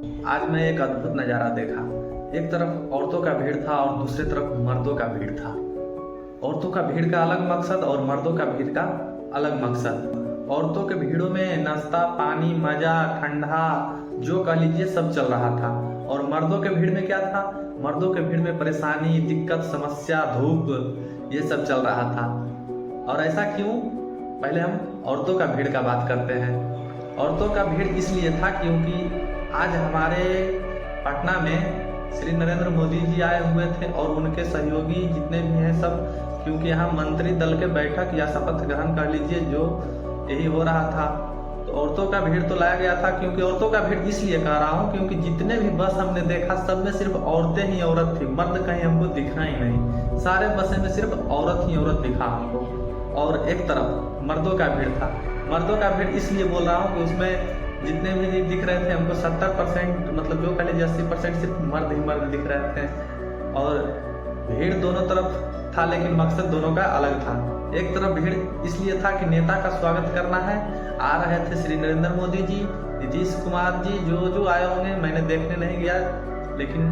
आज मैं एक अद्भुत नज़ारा देखा। एक तरफ औरतों का भीड़ था और दूसरी तरफ मर्दों का भीड़ था। औरतों का भीड़ का अलग मकसद और मर्दों का भीड़ का अलग मकसद। औरतों के भीड़ों में नाश्ता पानी मजा ठंडा जो कह लीजिए सब चल रहा था। और मर्दों के भीड़ में क्या था? मर्दों के भीड़ में परेशानी दिक्कत समस्या धूप ये सब चल रहा था। और ऐसा क्यों? पहले हम औरतों का भीड़ का बात करते हैं। औरतों का भीड़ इसलिए था क्योंकि आज हमारे पटना में श्री नरेंद्र मोदी जी आए हुए थे और उनके सहयोगी जितने भी हैं सब, क्योंकि यहाँ मंत्री दल के बैठक या शपथ ग्रहण कर लीजिए जो यही हो रहा था। तो औरतों का भीड़ तो लाया गया था। क्योंकि औरतों का भीड़ इसलिए कह रहा हूँ क्योंकि जितने भी बस हमने देखा सब में सिर्फ औरतें ही औरत थी, मर्द कहीं हमको दिखा ही नहीं। सारे बसें में सिर्फ औरत ही औरत दिखा हमको। और एक तरफ मर्दों का भीड़ था। मर्दों का भीड़ इसलिए बोल रहा हूँ कि उसमें जितने भी दिख रहे थे हमको 70% मतलब जो कह लीजिए 80% सिर्फ मर्द ही मर्द दिख रहे थे। और भीड़ दोनों तरफ था लेकिन मकसद दोनों का अलग था। एक तरफ भीड़ इसलिए था कि नेता का स्वागत करना है। आ रहे थे श्री नरेंद्र मोदी जी, नीतीश कुमार जी, जो आए होंगे मैंने देखने नहीं गया, लेकिन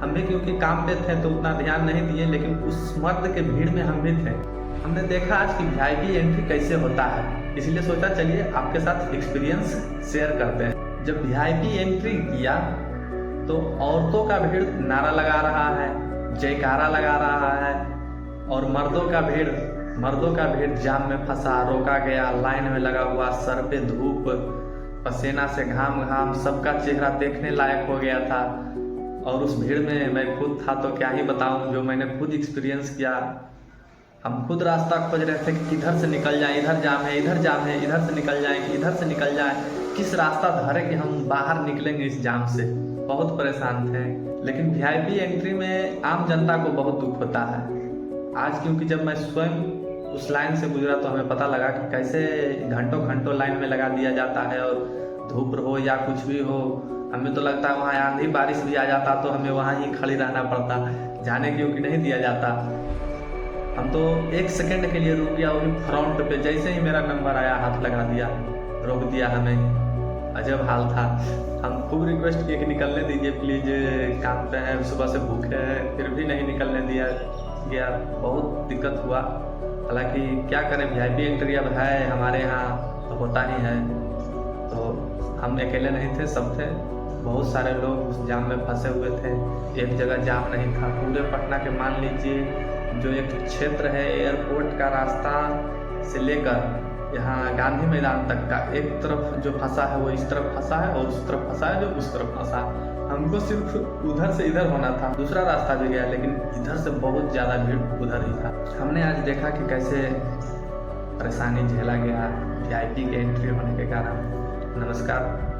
हम भी क्योंकि काम पे थे तो उतना ध्यान नहीं दिए। लेकिन उस मर्द के भीड़ में हम भी थे। हमने देखा आज की वीआईपी एंट्री कैसे होता है, इसलिए सोचा चलिए आपके साथ एक्सपीरियंस शेयर करते हैं। जब वीआईपी एंट्री किया तो औरतों का भीड़ नारा लगा रहा है, जयकारा लगा रहा है। और मर्दों का भीड़ जाम में फंसा, रोका गया, लाइन में लगा हुआ, सर पे धूप, पसीना से घाम सबका चेहरा देखने लायक हो गया था। और उस भीड़ में मैं खुद था तो क्या ही बताऊं, जो मैंने खुद एक्सपीरियंस किया। हम खुद रास्ता खोज रहे थे कि किधर से निकल जाए, इधर जाम है, इधर जाम है, इधर से निकल जाए कि इधर से निकल जाए, किस रास्ता धरे कि हम बाहर निकलेंगे इस जाम से। बहुत परेशान थे। लेकिन वीआईपी एंट्री में आम जनता को बहुत दुख होता है। आज क्योंकि जब मैं स्वयं उस लाइन से गुजरा तो हमें पता लगा कि कैसे घंटों घंटों लाइन में लगा दिया जाता है। और धूप हो या कुछ भी हो, हमें तो लगता है वहाँ आंधी बारिश भी आ जाता तो हमें वहाँ ही खड़ी रहना पड़ता, जाने क्योंकि नहीं दिया जाता। हम तो एक सेकंड के लिए रुक गया वही फ्रंट पे, जैसे ही मेरा नंबर आया हाथ लगा दिया, रोक दिया हमें। अजब हाल था। हम खूब रिक्वेस्ट किए कि निकलने दीजिए प्लीज, काम पे हैं, सुबह से भूखे हैं, फिर भी नहीं निकलने दिया गया। बहुत दिक्कत हुआ। हालांकि क्या करें, वीआईपी एंट्री अब है हमारे यहाँ तो होता ही है। तो हम अकेले नहीं थे, सब थे। बहुत सारे लोग उस जाम में फंसे हुए थे। एक जगह जाम नहीं था, पूरे पटना के मान लीजिए जो एक क्षेत्र है एयरपोर्ट का रास्ता से लेकर यहाँ गांधी मैदान तक का, एक तरफ जो फंसा है वो इस तरफ फंसा है और उस तरफ फंसा है जो उस तरफ फंसा। हमको सिर्फ उधर से इधर होना था, दूसरा रास्ता भी गया लेकिन इधर से बहुत ज़्यादा भीड़ उधर ही था। हमने आज देखा कि कैसे परेशानी झेला गया वीआईपी के एंट्री होने के कारण। नमस्कार।